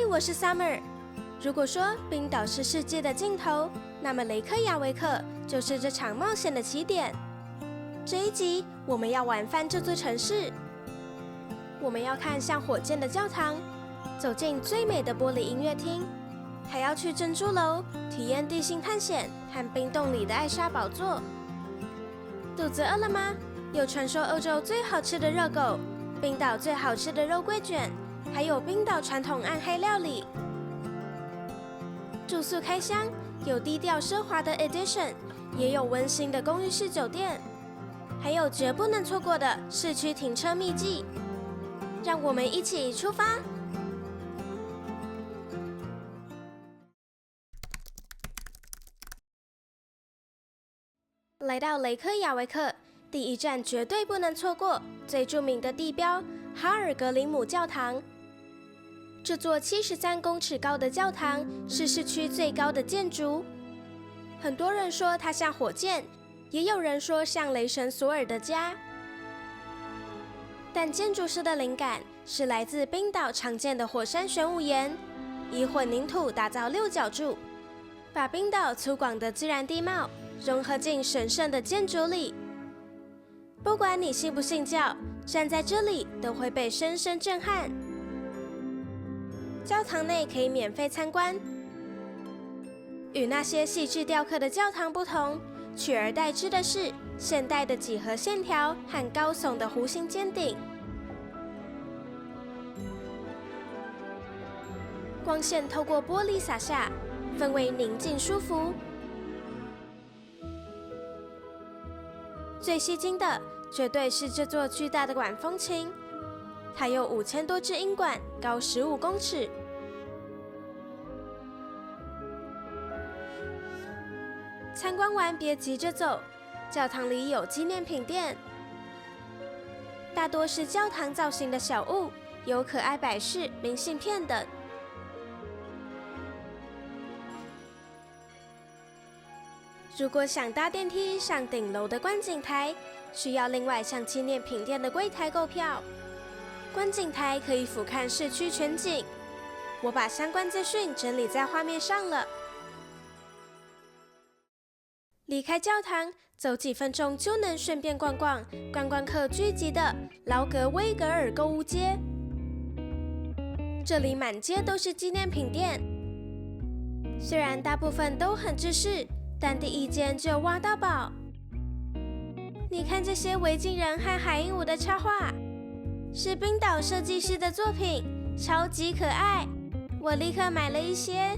我是 Summer。如果说冰岛是世界的尽头，那么雷克雅维克就是这场冒险的起点。这一集我们要玩翻这座城市，我们要看像火箭的教堂，走进最美的玻璃音乐厅，还要去珍珠楼体验地形探险和冰洞里的艾莎宝座。肚子饿了吗？有传说欧洲最好吃的热狗，冰岛最好吃的肉桂卷，还有冰岛传统暗黑料理。住宿开箱，有低调奢华的 Edition， 也有温馨的公寓式酒店，还有绝不能错过的市区停车秘技。让我们一起出发！来到雷克雅维克，第一站绝对不能错过最著名的地标哈尔格林姆教堂。这座73公尺高的教堂是市区最高的建筑，很多人说它像火箭，也有人说像雷神索尔的家。但建筑师的灵感是来自冰岛常见的火山玄武岩，以混凝土打造六角柱，把冰岛粗犷的自然地貌融合进神圣的建筑里。不管你信不信教，站在这里都会被深深震撼。教堂内可以免费参观，与那些细致雕刻的教堂不同，取而代之的是现代的几何线条和高耸的弧形尖顶。光线透过玻璃洒下，氛围宁静舒服。最吸睛的绝对是这座巨大的管风琴，它有5000多支音管，高15公尺。参观完别急着走，教堂里有纪念品店，大多是教堂造型的小物，有可爱摆饰、明信片等。如果想搭电梯上顶楼的观景台，需要另外向纪念品店的柜台购票。观景台可以俯瞰市区全景，我把相关资讯整理在画面上了。离开教堂，走几分钟就能顺便逛逛观光客聚集的劳格威格尔购物街。这里满街都是纪念品店，虽然大部分都很制式，但第一间就挖到宝。你看这些维京人和海鹦鹉的插画，是冰岛设计师的作品，超级可爱，我立刻买了一些。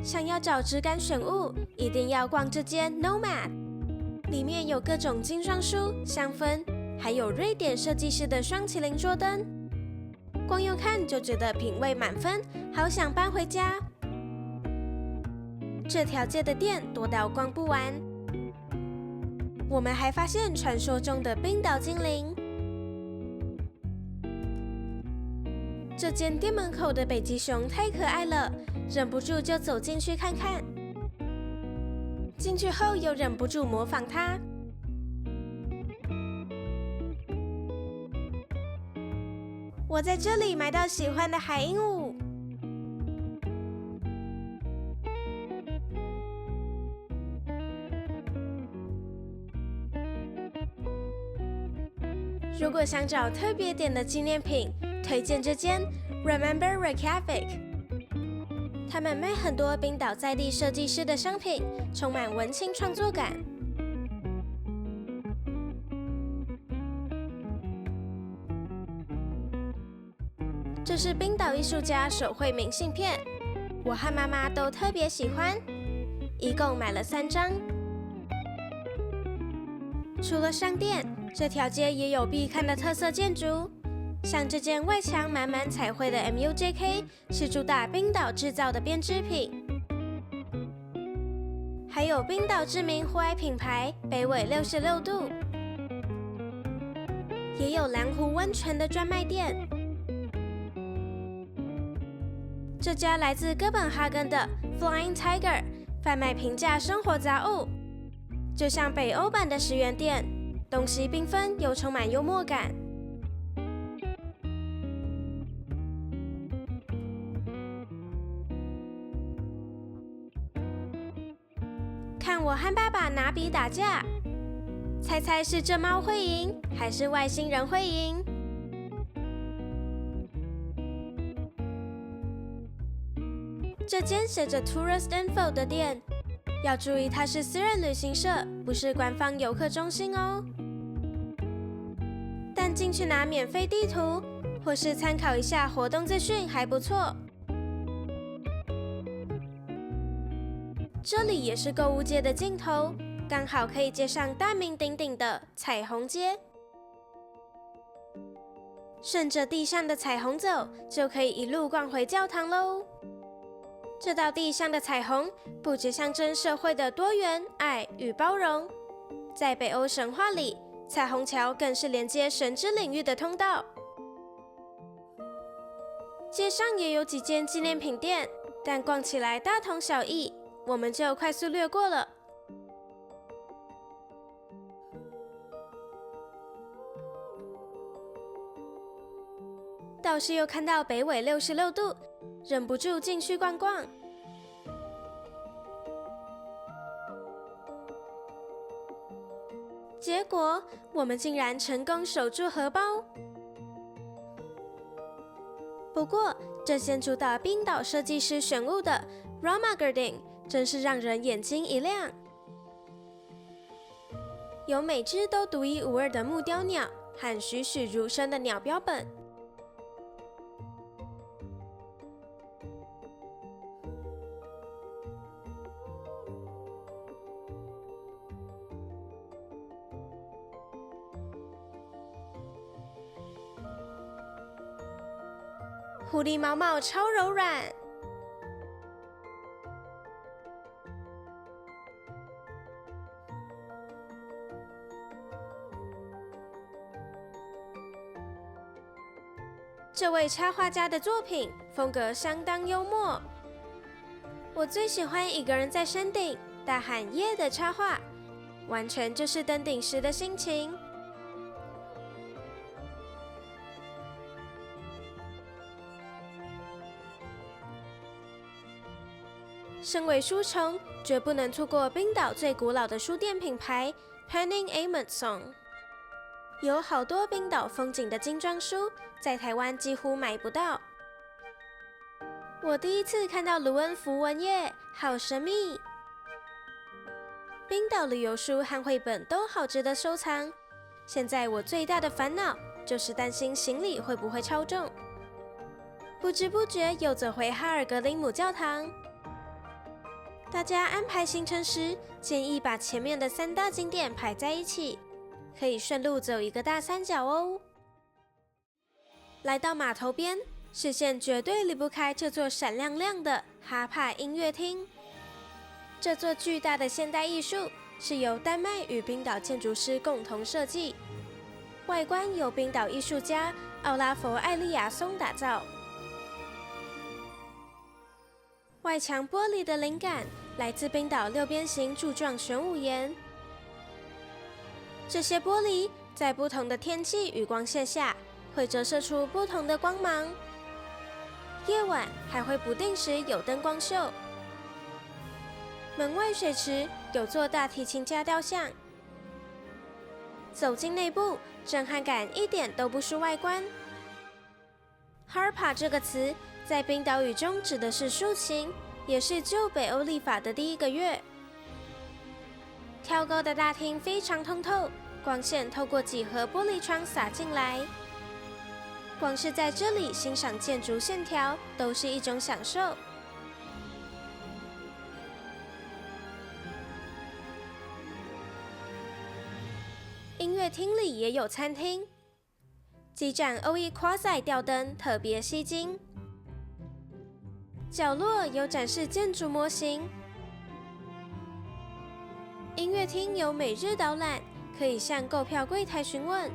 想要找质感选物，一定要逛这间 Nomad， 里面有各种精装书、香氛，还有瑞典设计师的双麒麟桌灯，光用看就觉得品味满分，好想搬回家。这条街的店多到逛不完，我们还发现传说中的冰岛精灵。这间店门口的北极熊太可爱了，忍不住就走进去看看。进去后又忍不住模仿它。我在这里买到喜欢的海鹦鹉。如果想找特别点的纪念品，推荐这间 Remember Reykjavik。他们卖很多冰岛在地设计师的商品，充满文青创作感。这是冰岛艺术家手绘明信片，我和妈妈都特别喜欢，一共买了3张。除了商店，这条街也有必看的特色建筑，像这件外墙满满彩绘的 MUJK 是主打冰岛制造的编织品，还有冰岛知名户外品牌北纬66度。也有蓝湖温泉的专卖店。这家来自哥本哈根的 Flying Tiger 贩卖平价生活杂物，就像北欧版的10元店，东西缤纷又充满幽默感。看我和爸爸拿笔打架，猜猜是这猫会赢，还是外星人会赢？这间写着 Tourist Info 的店，要注意它是私人旅行社，不是官方游客中心哦。但进去拿免费地图，或是参考一下活动资讯还不错。这里也是购物街的尽头，刚好可以接上大名鼎鼎的彩虹街。顺着地上的彩虹走，就可以一路逛回教堂喽。这道地上的彩虹不只象征社会的多元、爱与包容，在北欧神话里，彩虹桥更是连接神之领域的通道。街上也有几间纪念品店，但逛起来大同小异，我们就快速略过了。倒是又看到北纬66度，忍不住进去逛逛。结果我们竟然成功守住荷包。不过，这间主打冰岛设计师选物的 Romagarding 真是让人眼睛一亮。有每只都独一无二的木雕鸟和栩栩如生的鸟标本。狐狸毛毛超柔软，这位插画家的作品风格相当幽默。我最喜欢一个人在山顶大喊耶的插画，完全就是登顶时的心情。身为书虫，绝不能错过冰岛最古老的书店品牌 Penning Amundsen。有好多冰岛风景的精装书，在台湾几乎买不到。我第一次看到卢恩符文耶，好神秘。冰岛旅游书和绘本都好值得收藏。现在我最大的烦恼就是担心行李会不会超重。不知不觉又走回哈尔格林姆教堂。大家安排行程时，建议把前面的3大景点排在一起，可以顺路走一个大三角哦。来到码头边，视线绝对离不开这座闪亮亮的哈帕音乐厅。这座巨大的现代艺术是由丹麦与冰岛建筑师共同设计，外观由冰岛艺术家奥拉佛·艾利亚松打造。外墙玻璃的灵感来自冰岛6边形柱状玄武岩，这些玻璃在不同的天气与光线下会折射出不同的光芒，夜晚还会不定时有灯光秀。门外水池有座大提琴家雕像，走进内部，震撼感一点都不输外观。Harpa 这个词在冰岛语中指的是竖琴，也是旧北欧历法的第一个乐。挑高的大厅非常通透，光线透过几何玻璃窗洒进来。光是在这里欣赏建筑线条都是一种享受。音乐厅里也有餐厅，几盏欧伊夸塞吊灯特别吸睛。角落有展示建筑模型。音乐厅有每日导览，可以向购票柜台询问。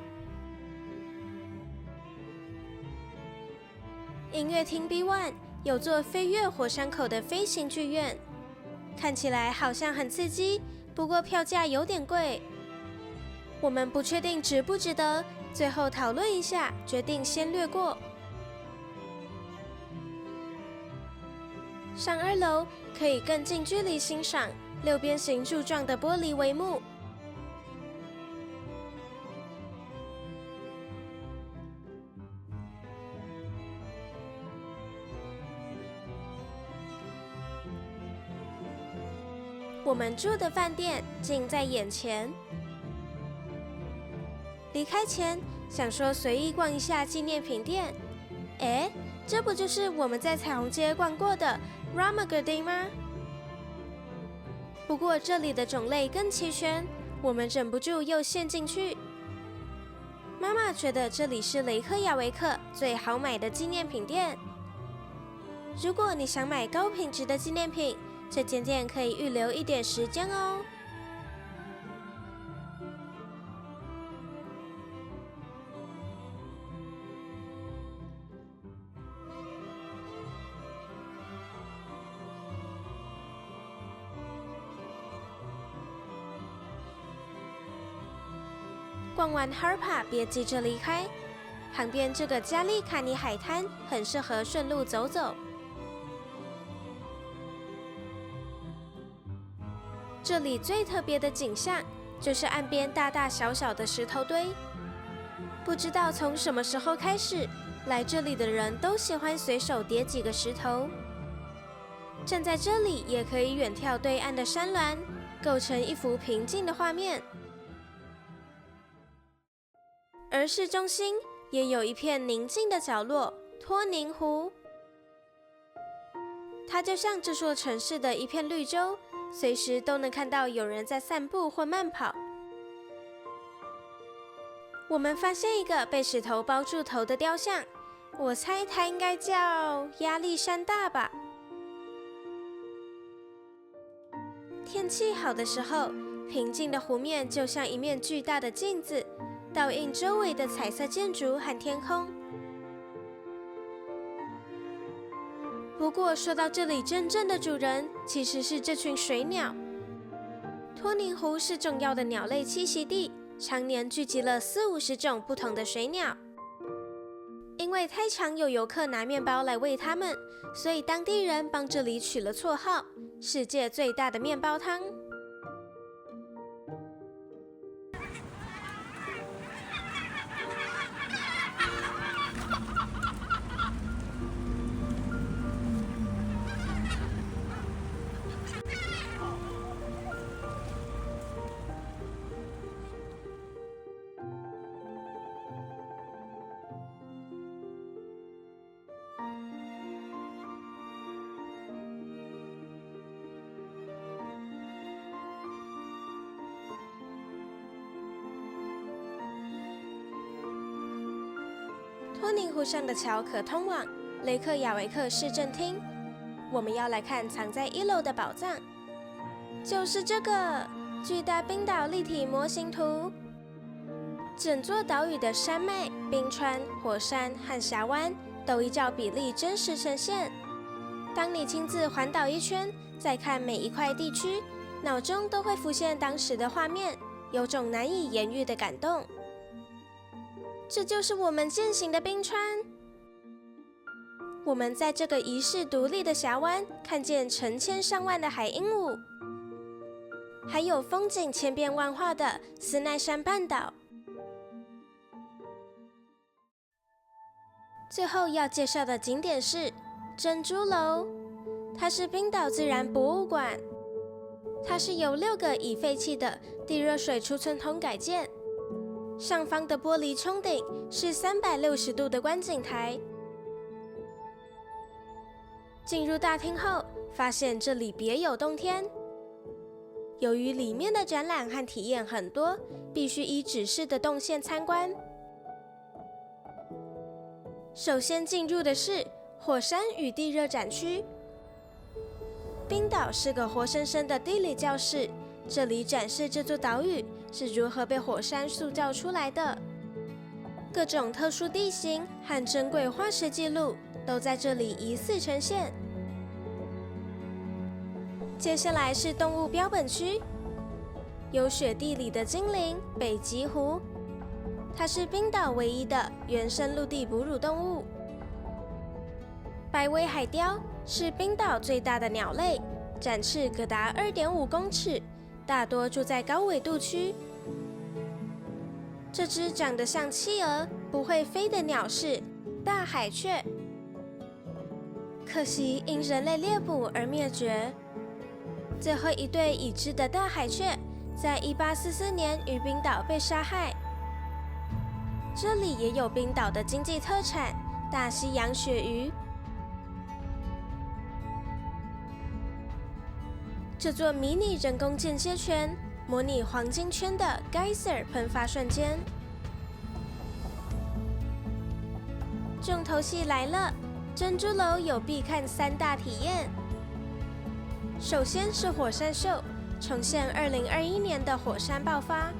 音乐厅 B1 有座飞越火山口的飞行剧院，看起来好像很刺激，不过票价有点贵。我们不确定值不值得，最后讨论一下，决定先略过。上2楼可以更近距离欣赏6边形柱状的玻璃帷幕。我们住的饭店近在眼前。离开前想说随意逛一下纪念品店，诶，这不就是我们在彩虹街逛过的 Ramagodin 吗？不过这里的种类更齐全，我们忍不住又陷进去。妈妈觉得这里是雷克雅维克最好买的纪念品店。如果你想买高品质的纪念品，这间店可以预留一点时间哦。逛完 Harpa 别急着离开，旁边这个加利卡尼海滩很适合顺路走走。这里最特别的景象就是岸边大大小小的石头堆，不知道从什么时候开始，来这里的人都喜欢随手叠几个石头。站在这里也可以远眺对岸的山峦，构成一幅平静的画面。而市中心也有一片宁静的角落——托宁湖，它就像这座城市的一片绿洲，随时都能看到有人在散步或慢跑。我们发现一个被石头包住头的雕像，我猜它应该叫亚历山大吧。天气好的时候，平静的湖面就像一面巨大的镜子，倒映周围的彩色建筑和天空。不过说到这里真正的主人，其实是这群水鸟。托宁湖是重要的鸟类栖息地，常年聚集了40-50种不同的水鸟。因为太常有游客拿面包来喂它们，所以当地人帮这里取了绰号“世界最大的面包汤”。托宁湖上的桥可通往雷克雅维克市政厅。我们要来看藏在1楼的宝藏，就是这个巨大冰岛立体模型图。整座岛屿的山脉、冰川、火山和峡湾都依照比例真实呈现。当你亲自环岛1圈，再看每一块地区，脑中都会浮现当时的画面，有种难以言喻的感动。这就是我们践行的冰川。我们在这个遗世独立的峡湾，看见成千上万的海鹦鹉，还有风景千变万化的斯奈山半岛。最后要介绍的景点是珍珠楼，它是冰岛自然博物馆。它是由6个已废弃的地热水储存桶改建。上方的玻璃穹顶是360度的观景台。进入大厅后，发现这里别有洞天。由于里面的展览和体验很多，必须依指示的动线参观。首先进入的是火山与地热展区。冰岛是个活生生的地理教室，这里展示这座岛屿是如何被火山塑造出来的。各种特殊地形和珍贵化石记录都在这里疑似呈现。接下来是动物标本区，有雪地里的精灵北极狐，它是冰岛唯一的原生陆地哺乳动物。白尾海雕是冰岛最大的鸟类，展翅可达2.5公尺，大多住在高纬度区。这只长得像企鹅、不会飞的鸟是大海雀，可惜因人类猎捕而灭绝。最后一对已知的大海雀，在1844年于冰岛被杀害。这里也有冰岛的经济特产——大西洋鳕鱼。这座迷你人工间接泉模拟黄金圈的 Geyser 喷发瞬间。重头戏来了，珍珠楼有必看3大体验。首先是火山秀，重现2021年的火山爆发。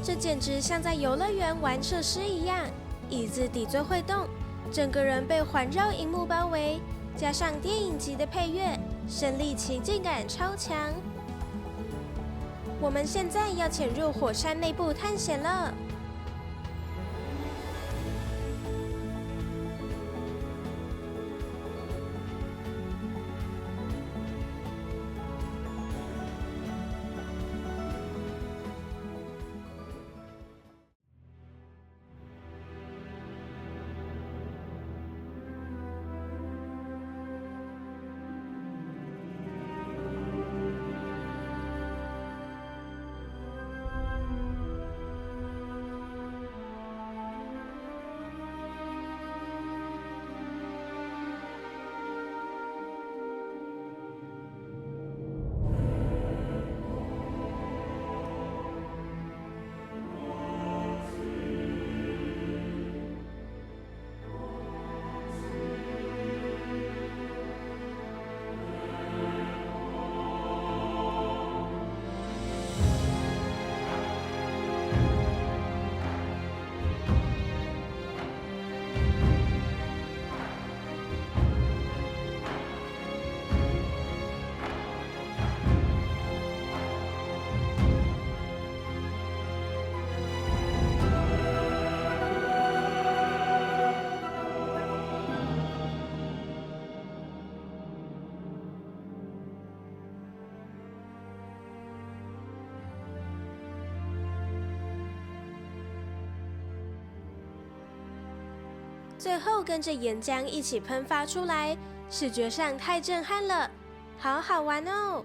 这简直像在游乐园玩设施一样，椅子底座会动，整个人被环绕荧幕包围，加上电影级的配乐，身临其境感超强。我们现在要潜入火山内部探险了。最后跟着岩浆一起喷发出来，视觉上太震撼了，好好玩哦！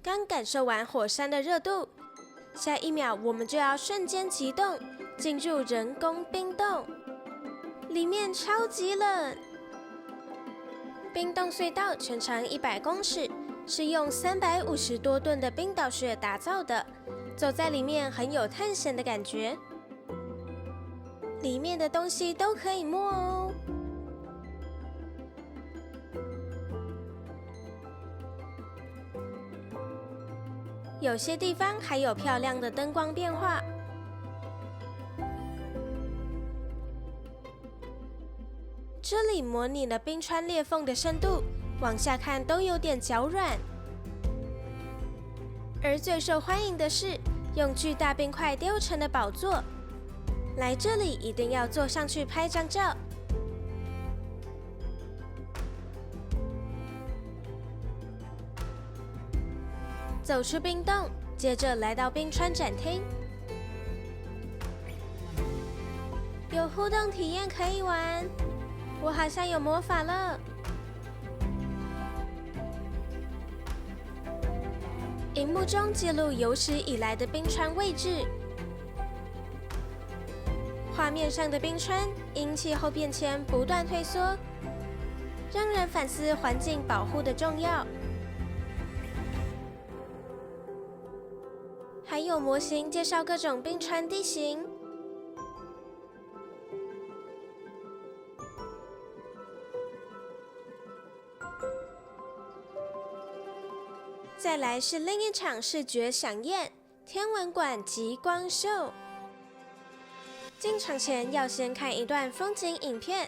刚感受完火山的热度，下一秒我们就要瞬间启动，进入人工冰洞，里面超级冷。冰洞隧道全长100公尺，是用350多吨的冰岛雪打造的。走在里面很有探险的感觉，里面的东西都可以摸哦。有些地方还有漂亮的灯光变化。这里模拟了冰川裂缝的深度，往下看都有点脚软。而最受欢迎的是用巨大冰块雕成的宝座，来这里一定要坐上去拍张照。走出冰洞，接着来到冰川展厅，有互动体验可以玩。我好像有魔法了。荧幕中记录有史以来的冰川位置，画面上的冰川因气候变迁不断退缩，让人反思环境保护的重要。还有模型介绍各种冰川地形。再来是另一场视觉飨宴——天文馆极光秀。进场前要先看一段风景影片。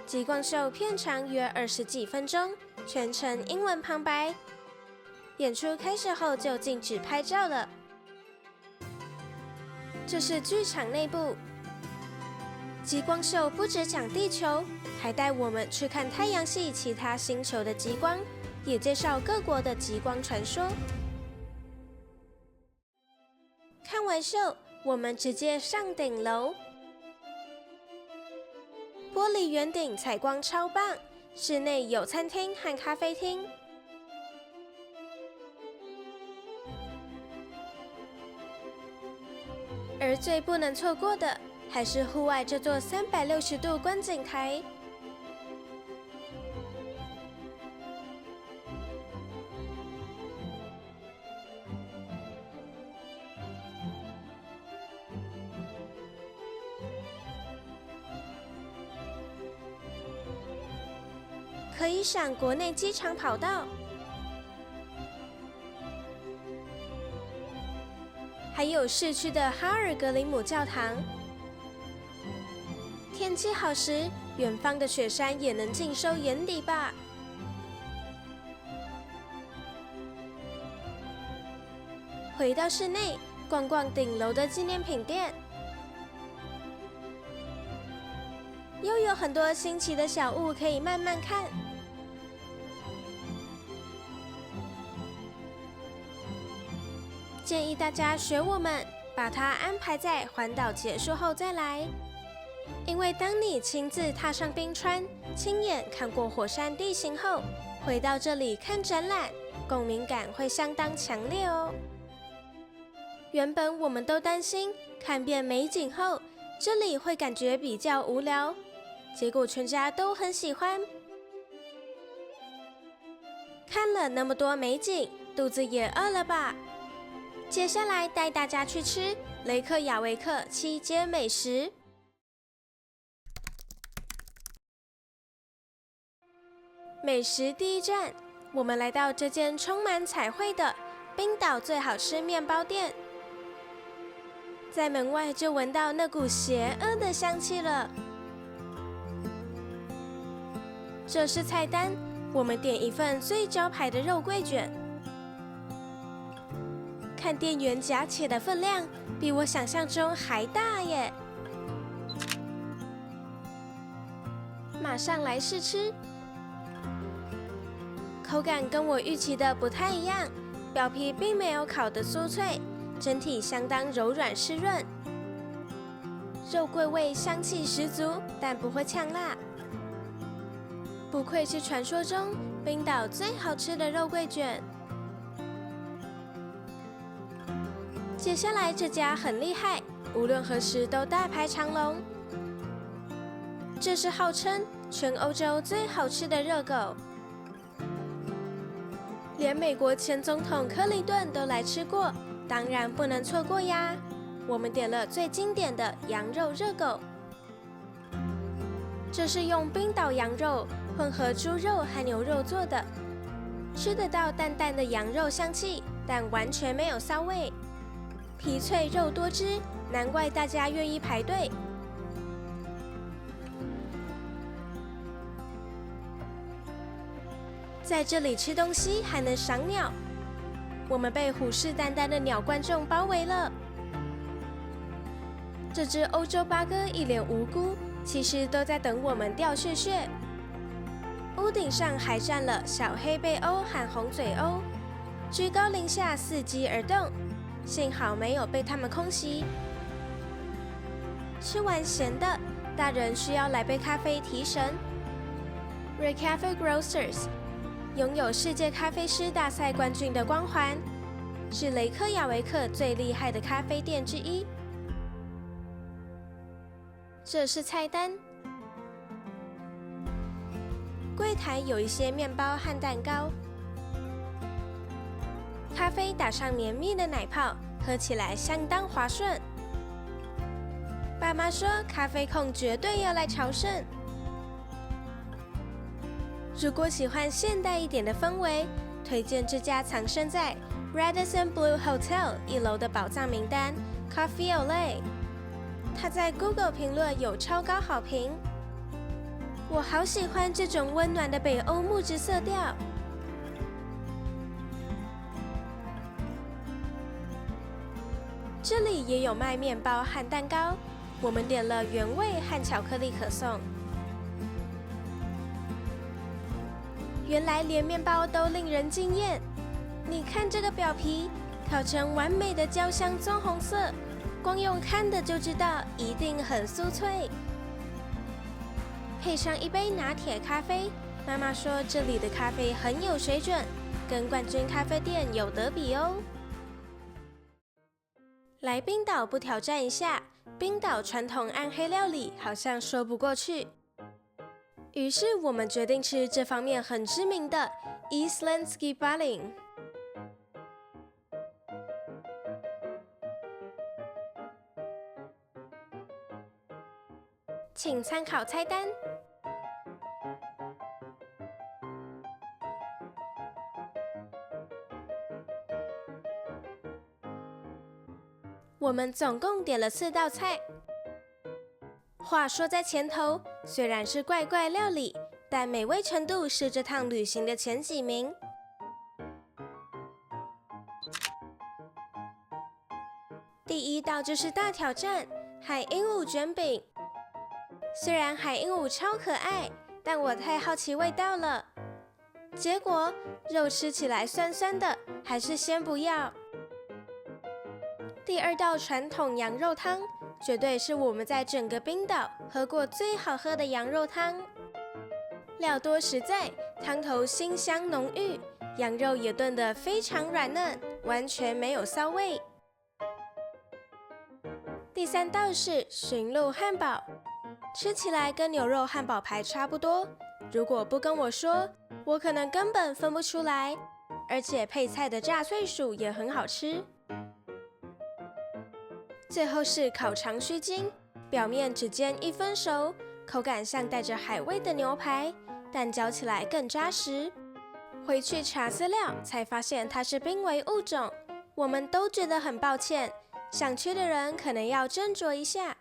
极光秀片长约20几分钟，全程英文旁白。演出开始后就禁止拍照了。这是剧场内部。极光秀不只讲地球，还带我们去看太阳系其他星球的极光，也介绍各国的极光传说。看完秀，我们直接上顶楼。玻璃圆顶采光超棒，室内有餐厅和咖啡厅。而最不能错过的，还是户外这座360度观景台。可以上国内机场跑道，还有市区的哈尔格林姆教堂。天气好时，远方的雪山也能尽收眼底吧。回到室内，逛逛顶楼的纪念品店，又有很多新奇的小物可以慢慢看。建议大家学我们，把它安排在环岛结束后再来，因为当你亲自踏上冰川，亲眼看过火山地形后，回到这里看展览，共鸣感会相当强烈哦。原本我们都担心看遍美景后，这里会感觉比较无聊，结果全家都很喜欢。看了那么多美景，肚子也饿了吧？接下来带大家去吃雷克雅维克7街美食。美食第一站，我们来到这间充满彩绘的冰岛最好吃面包店。在门外就闻到那股邪恶的香气了。这是菜单，我们点一份最招牌的肉桂卷。看店员夹起的分量，比我想象中还大耶！马上来试吃，口感跟我预期的不太一样，表皮并没有烤得酥脆，整体相当柔软湿润，肉桂味香气十足，但不会呛辣。不愧是传说中冰岛最好吃的肉桂卷。接下来这家很厉害，无论何时都大排长龙。这是号称全欧洲最好吃的热狗，连美国前总统克林顿都来吃过，当然不能错过呀。我们点了最经典的羊肉热狗，这是用冰岛羊肉混合猪肉和牛肉做的，吃得到淡淡的羊肉香气，但完全没有骚味。皮脆肉多汁，难怪大家愿意排队。在这里吃东西还能赏鸟，我们被虎视眈眈的鸟观众包围了。这只欧洲八哥一脸无辜，其实都在等我们钓血血。屋顶上还站了小黑背鸥和红嘴鸥，居高临下伺机而动。幸好没有被他们空袭。吃完咸的，大人需要来杯咖啡提神。Recafe Grocers 拥有世界咖啡师大赛冠军的光环，是雷克雅维克最厉害的咖啡店之一。这是菜单，柜台有一些面包和蛋糕。咖啡打上绵密的奶泡，喝起来相当滑顺。爸妈说，咖啡控绝对要来朝圣。如果喜欢现代一点的氛围，推荐这家藏身在 Radisson Blu Hotel 1楼的宝藏名单 Coffee Olé。它在 Google 评论有超高好评。我好喜欢这种温暖的北欧木质色调。这里也有卖面包和蛋糕，我们点了原味和巧克力可颂。原来连面包都令人惊艳，你看这个表皮，烤成完美的焦香棕红色，光用看的就知道一定很酥脆。配上一杯拿铁咖啡，妈妈说这里的咖啡很有水准，跟冠军咖啡店有得比哦。来冰岛不挑战一下冰岛传统暗黑料理，好像说不过去。于是我们决定吃这方面很知名的 Islandski Balling。请参考菜单。我们总共点了4道菜。话说在前头，虽然是怪怪料理，但美味程度是这趟旅行的前几名。第1道就是大挑战——海鹦鹉卷饼。虽然海鹦鹉超可爱，但我太好奇味道了。结果肉吃起来酸酸的，还是先不要。第2道传统羊肉汤，绝对是我们在整个冰岛喝过最好喝的羊肉汤。料多实在，汤头馨香浓郁，羊肉也炖得非常软嫩，完全没有骚味。第3道是驯鹿汉堡，吃起来跟牛肉汉堡排差不多，如果不跟我说，我可能根本分不出来。而且配菜的炸脆薯也很好吃。最后是烤长须筋，表面只煎1分熟，口感像带着海味的牛排，但嚼起来更扎实。回去查资料才发现它是濒危物种，我们都觉得很抱歉，想吃的人可能要斟酌一下。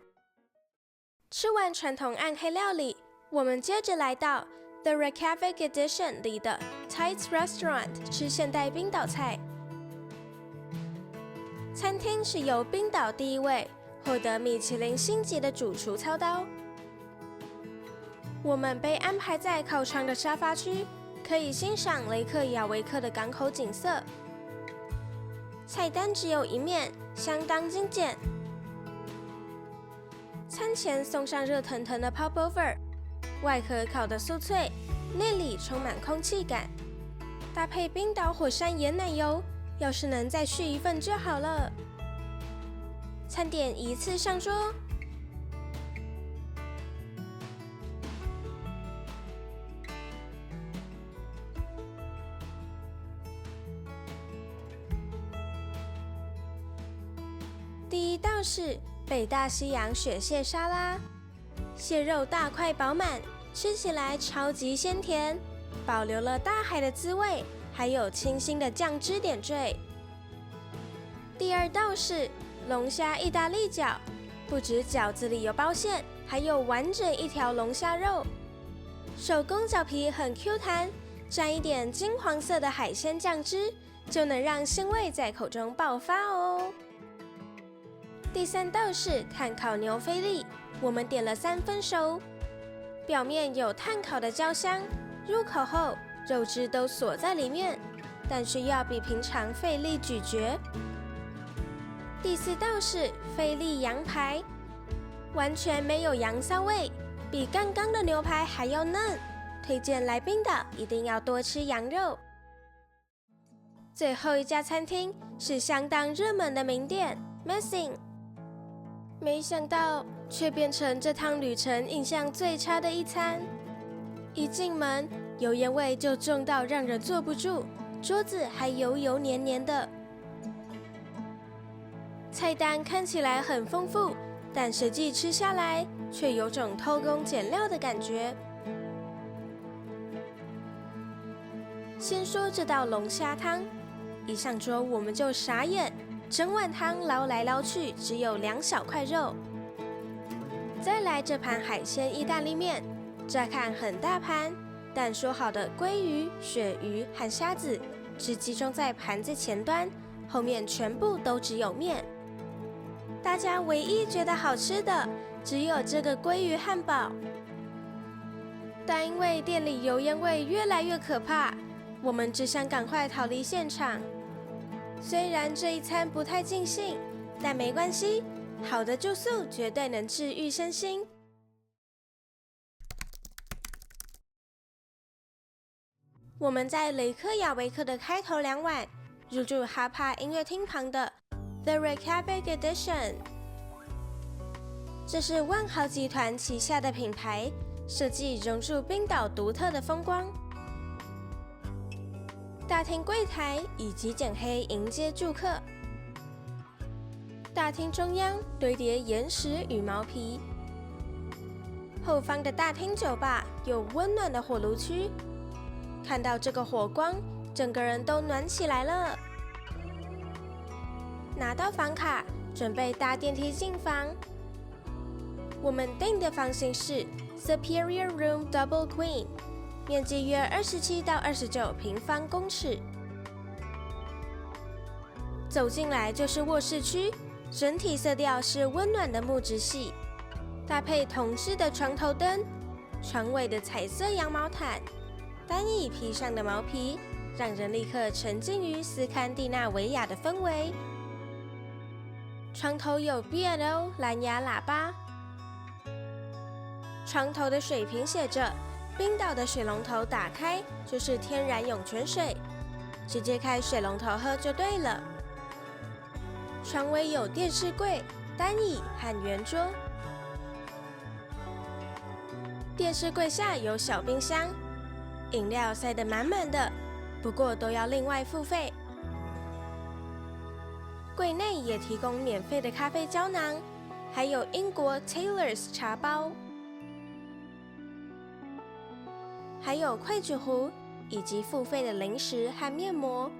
吃完传统暗黑料理，我们接着来到 The Reykjavik Edition 里的 Tights Restaurant 吃现代冰岛菜。餐厅是由冰岛第1位获得米其林星级的主厨操刀。我们被安排在靠窗的沙发区，可以欣赏雷克雅维克的港口景色。菜单只有1面，相当精简。餐前送上热腾腾的 Popover， 外壳烤得酥脆，内里充满空气感，搭配冰岛火山岩奶油，要是能再续1份就好了。餐点一次上桌。第1道是北大西洋雪蟹沙拉，蟹肉大块饱满，吃起来超级鲜甜，保留了大海的滋味，还有清新的酱汁点缀。第2道是龙虾意大利饺，不止饺子里有包馅，还有完整一条龙虾肉，手工饺皮很 Q 弹，沾一点金黄色的海鲜酱汁，就能让鲜味在口中爆发哦。第3道是炭烤牛菲力，我们点了3分熟，表面有炭烤的焦香，入口后肉汁都锁在里面，但需要比平常费力咀嚼。第4道是菲力羊排，完全没有羊骚味，比刚刚的牛排还要嫩，推荐来冰岛一定要多吃羊肉。最后一家餐厅是相当热门的名店 Messing， 没想到却变成这趟旅程印象最差的一餐。一进门，油烟味就重到让人坐不住，桌子还油油黏黏的。菜单看起来很丰富，但实际吃下来却有种偷工减料的感觉。先说这道龙虾汤，一上桌我们就傻眼，整碗汤捞来捞去只有2小块肉。再来这盘海鲜意大利面，乍看很大盘，但说好的鲑鱼、鳕鱼和虾子只集中在盘子前端，后面全部都只有面。大家唯一觉得好吃的只有这个鲑鱼汉堡，但因为店里油烟味越来越可怕，我们只想赶快逃离现场。虽然这一餐不太尽兴，但没关系，好的住宿绝对能治愈身心。我们在雷克雅维克的开头2晚入住哈帕音乐厅旁的 The Reykjavik Edition， 这是万豪集团旗下的品牌，设计融入冰岛独特的风光。大厅柜台以极简黑迎接住客，大厅中央堆叠岩石羽毛皮，后方的大厅酒吧有温暖的火炉区，看到这个火光，整个人都暖起来了。拿到房卡，准备搭电梯进房。我们订的房型是 Superior Room Double Queen， 面积约27到29平方公尺。走进来就是卧室区，整体色调是温暖的木质系，搭配铜制的床头灯，床尾的彩色羊毛毯，单椅披上的毛皮，让人立刻沉浸于斯堪的纳维亚的氛围。床头有 B&O 蓝牙喇叭，床头的水瓶写着冰岛的水龙头打开就是天然涌泉水，直接开水龙头喝就对了。床尾有电视柜、单椅和圆桌，电视柜下有小冰箱，饮料塞得满满的，不过都要另外付费。柜内也提供免费的咖啡胶囊，还有英国 Taylor's 茶包，还有筷子壶，以及付费的零食和面膜。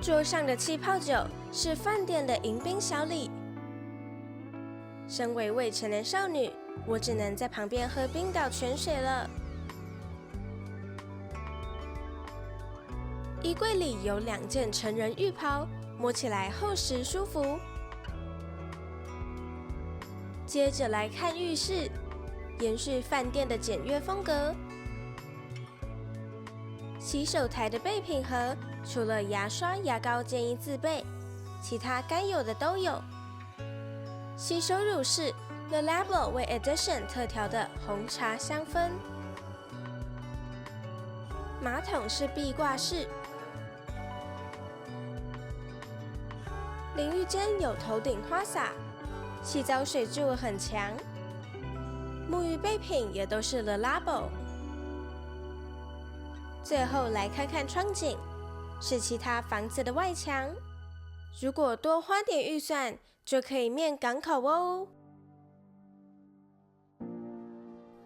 桌上的气泡酒是饭店的迎宾小礼。身为未成年少女，我只能在旁边喝冰岛泉水了。衣柜里有2件成人浴袍，摸起来厚实舒服。接着来看浴室，延续饭店的简约风格。洗手台的备品盒，除了牙刷、牙膏建议自备，其他该有的都有。洗手乳是 The Labo 为 Edition 特调的红茶香氛。马桶是壁挂式。淋浴间有头顶花洒，洗澡水柱很强。沐浴备品也都是 The Labo。最后来看看窗景，是其他房子的外墙。如果多花点预算，就可以面港口哦。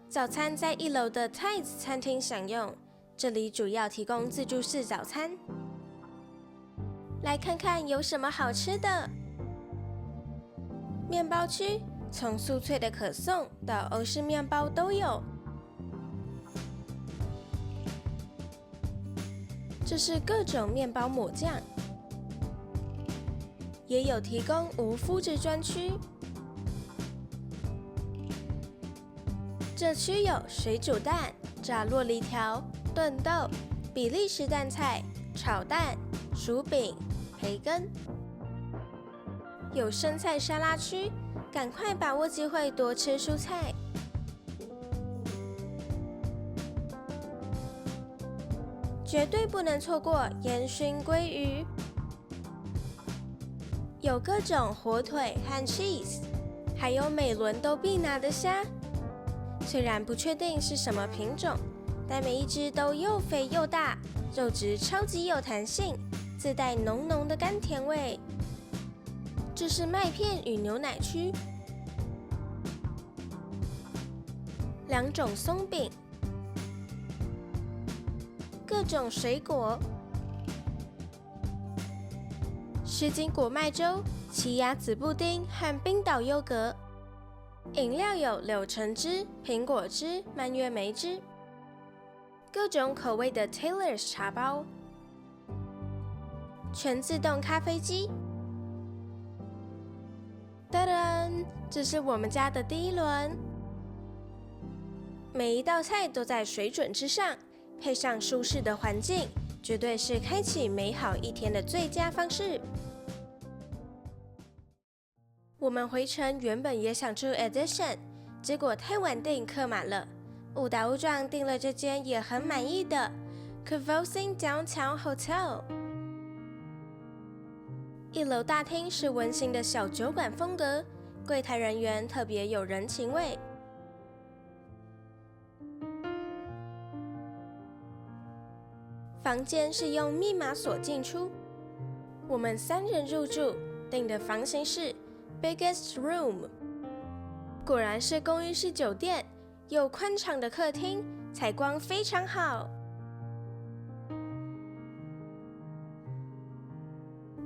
早餐在1楼的 Tides 餐厅享用，这里主要提供自助式早餐。来看看有什么好吃的。面包区从酥脆的可颂到欧式面包都有。这是各种面包抹酱，也有提供无麸质专区。这区有水煮蛋、炸酪梨条、炖豆、比利时蛋菜、炒蛋、薯饼、培根。有生菜沙拉区，赶快把握机会多吃蔬菜。绝对不能错过烟熏鲑鱼，有各种火腿和 cheese， 还有每轮都必拿的虾。虽然不确定是什么品种，但每一只都又肥又大，肉质超级有弹性，自带浓浓的甘甜味。这是麦片与牛奶区，2种松饼，各种水果。什锦果麦粥、奇亚籽布丁和冰岛优格。饮料有柳橙汁、苹果汁、蔓越莓汁。各种口味的 Taylor's 茶包。全自动咖啡机。噔噔，这是我们家的第一轮。每一道菜都在水准之上，配上舒适的环境，绝对是开启美好一天的最佳方式。我们回程原本也想住 Edition， 结果太晚订客满了，误打误撞订了这间也很满意的 Kvosin Downtown Hotel。一楼大厅是温馨的小酒馆风格，柜台人员特别有人情味。房间是用密码锁进出，我们3人入住，订的房型是 Biggest Room， 果然是公寓式酒店，有宽敞的客厅，采光非常好。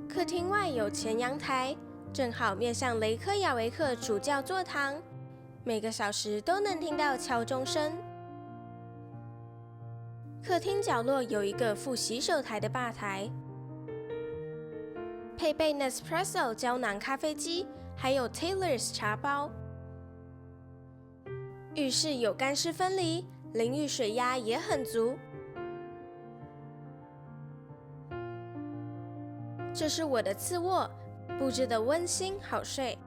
客厅外有前阳台，正好面向雷克雅维克主教座堂，每个小时都能听到敲钟声。客厅角落有一个附洗手台的吧台，配备 Nespresso 胶囊咖啡机，还有 Taylor's 茶包。浴室有干湿分离，淋浴水压也很足。这是我的次卧，布置得温馨好睡。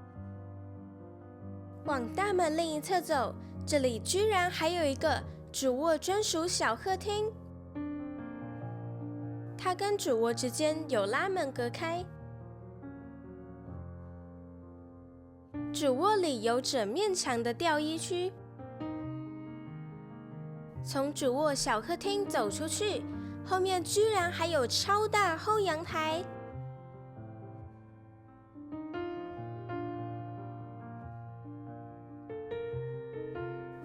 往大门另一侧走，这里居然还有一个主卧专属小客厅，它跟主卧之间有拉门隔开。主卧里有整面墙的吊衣区。从主卧小客厅走出去，后面居然还有超大后阳台。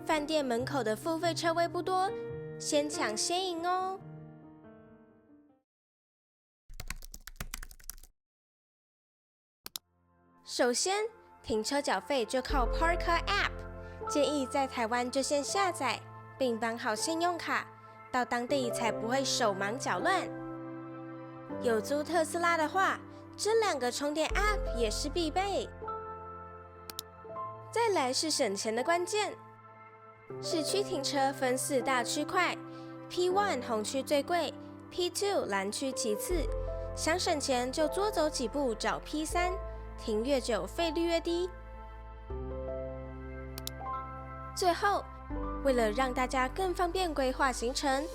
饭店门口的付费车位不多，先抢先赢哦。首先，停车缴费就靠 Parker App， 建议在台湾就先下载，并绑好信用卡，到当地才不会手忙脚乱。有租特斯拉的话，这2个充电 App 也是必备。再来是省钱的关键。市区停车分4大区块 ，P1 红区最贵 ，P2 蓝区其次。想省钱就多走几步找 P3， 停越久费率越低。最后，为了让大家更方便规划行程，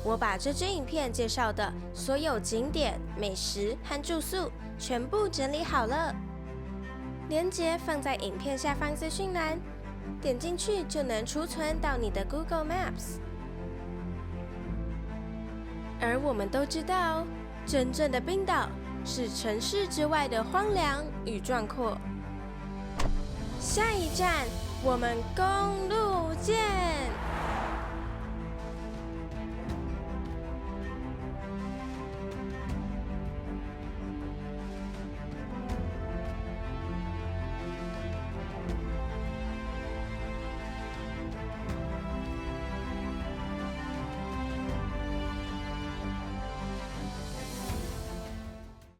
我把这支影片介绍的所有景点、美食和住宿全部整理好了，连结放在影片下方资讯栏。点进去就能储存到你的 Google Maps。而我们都知道，真正的冰岛是城市之外的荒凉与壮阔。下一站，我们公路见。